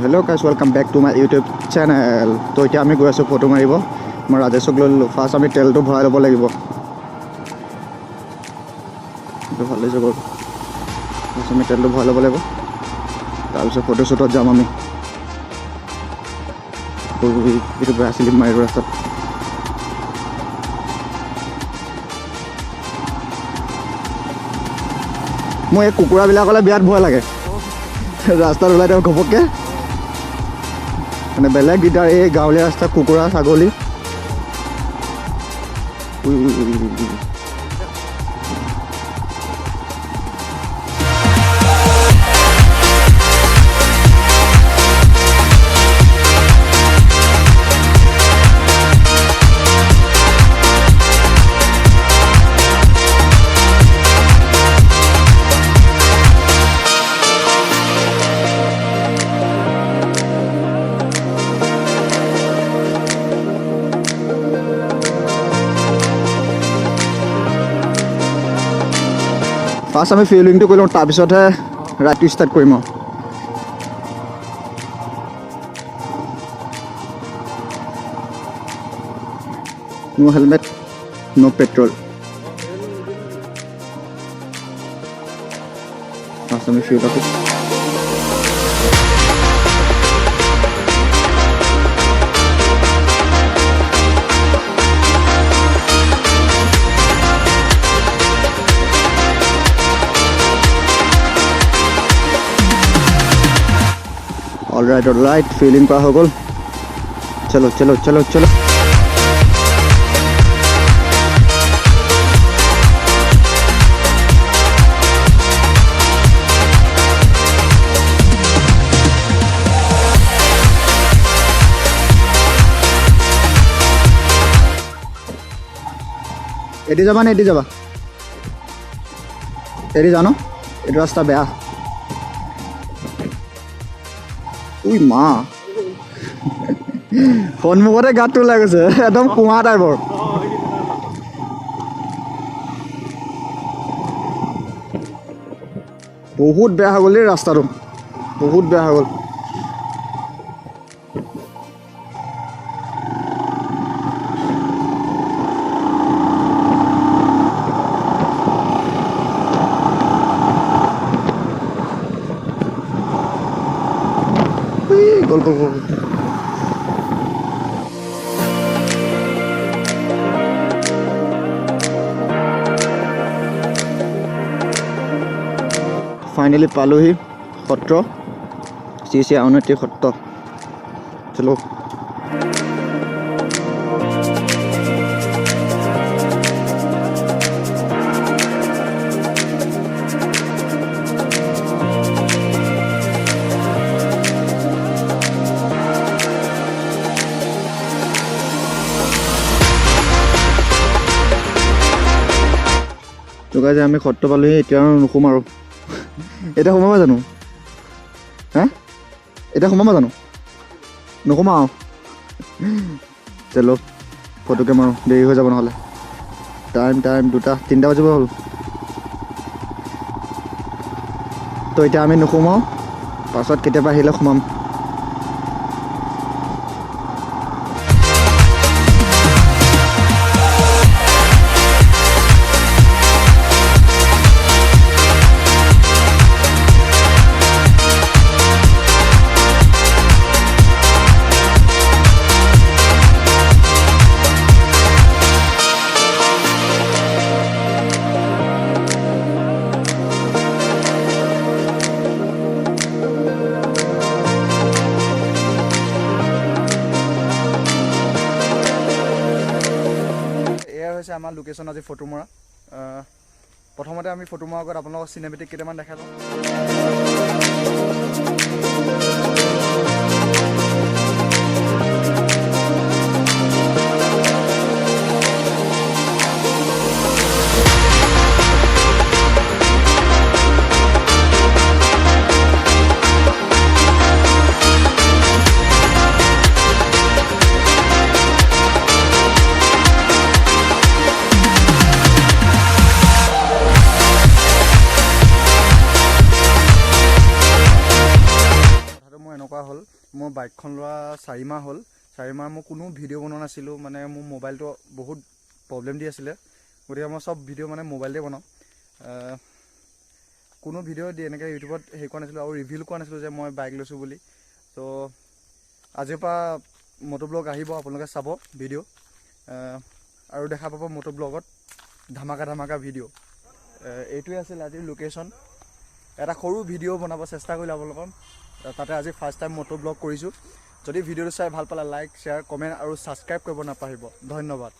Hello' guys welcome back to my YouTube channel. তো এতিয়া আমি গৈ আছোঁ ফটো মাৰিব। মই ৰাজেশক লৈ ল'লোঁ। ফাৰ্ষ্ট আমি তেলটো ভৰাই ল'ব লাগিব। এইটো ভাল লাগিছে বাৰু। ফাৰ্ষ্ট আমি তেলটো ভৰাই ল'ব লাগিব, তাৰপিছত ফটো শ্বুটত যাম আমি। এইটো বেয়া চিলিপ মাৰিব ৰাস্তাত। মই এই কুকুৰাবিলাকলৈ বিৰাট ভয় লাগে ৰাস্তাত ওলাই তেওঁ ঘপককৈ, মানে বেলেগ গীটাৰ এই গাঁৱলীয়া ৰাস্তাত কুকুৰা ছাগলী। ফাৰ্ষ্ট আমি ফিউলিংটো কৰি লওঁ, তাৰপিছতহে ৰাইডটো ষ্টাৰ্ট কৰিম আৰু। নো হেলমেট, নো পেট্ৰল। ফাৰ্ষ্ট আমি ফিউল আপ। অলৰাইট ফিলিং কৰা হৈ গ'ল। চলো চলো চলো চলো। এদি যাবা নে এদি যাবা? এদি জানো এইটো ৰাস্তা বেয়া। উই মা, সন্মুখতে গাঁতটো ওলাই গৈছে, একদম কুঁৱা টাইপৰ। বহুত বেয়া হৈ গ'ল দেই ৰাস্তাটো, বহুত বেয়া হৈ গ'ল। গ'ল। ফাইনেলি পালোহি সত্ৰ, শ্ৰী আউনীআটী সত্ৰ। চলো। তোকা যে আমি সত্ৰ পালোহি, এতিয়া নোসোম আৰু। এতিয়া সোমাবা জানো? হা এতিয়া সোমাবা জানো? নোসোমাওঁ। চলো ফটোকে মাৰোঁ, দেৰি হৈ যাব নহ'লে। টাইম 2:03 বাজিব হ'ল। তো এতিয়া আমি নোসোমাওঁ, পাছত কেতিয়াবা আহিলে সোমাম। আমাৰ লোকেশ্যন আজি ফটো মৰা। প্ৰথমতে আমি ফটো মৰাৰ আগত আপোনালোকক চিনেমেটিক কেইটামান দেখাই লওঁ। মই বাইকখন লোৱা 4 মাহ হ'ল। 4 মাহ মই কোনো ভিডিঅ' বনোৱা নাছিলোঁ, মানে মোৰ মোবাইলটো বহুত প্ৰব্লেম দি আছিলে, গতিকে মই চব ভিডিঅ' মানে মোবাইলতে বনাওঁ। কোনো ভিডিঅ' এনেকৈ ইউটিউবত হেৰি কৰা নাছিলোঁ আৰু ৰিভিউ কৰা নাছিলোঁ যে মই বাইক লৈছোঁ বুলি। তো আজিৰ পৰা মটো ব্লগ আহিব, আপোনালোকে চাব ভিডিঅ' আৰু দেখা পাব মটো ব্লগত ধামাকা ভিডিঅ'। এইটোৱে আছিল আজিৰ লোকেশ্যন। এটা সৰু ভিডিঅ' বনাব চেষ্টা কৰিলোঁ আপোনালোকক, তাতে আজি ফাৰ্ষ্ট টাইম মটো ব্লগ কৰিছোঁ। যদি ভিডিঅ'টো চাই ভাল পালে লাইক, শ্বেয়াৰ, কমেণ্ট আৰু ছাবস্ক্ৰাইব কৰিব নাপাহৰিব। ধন্যবাদ।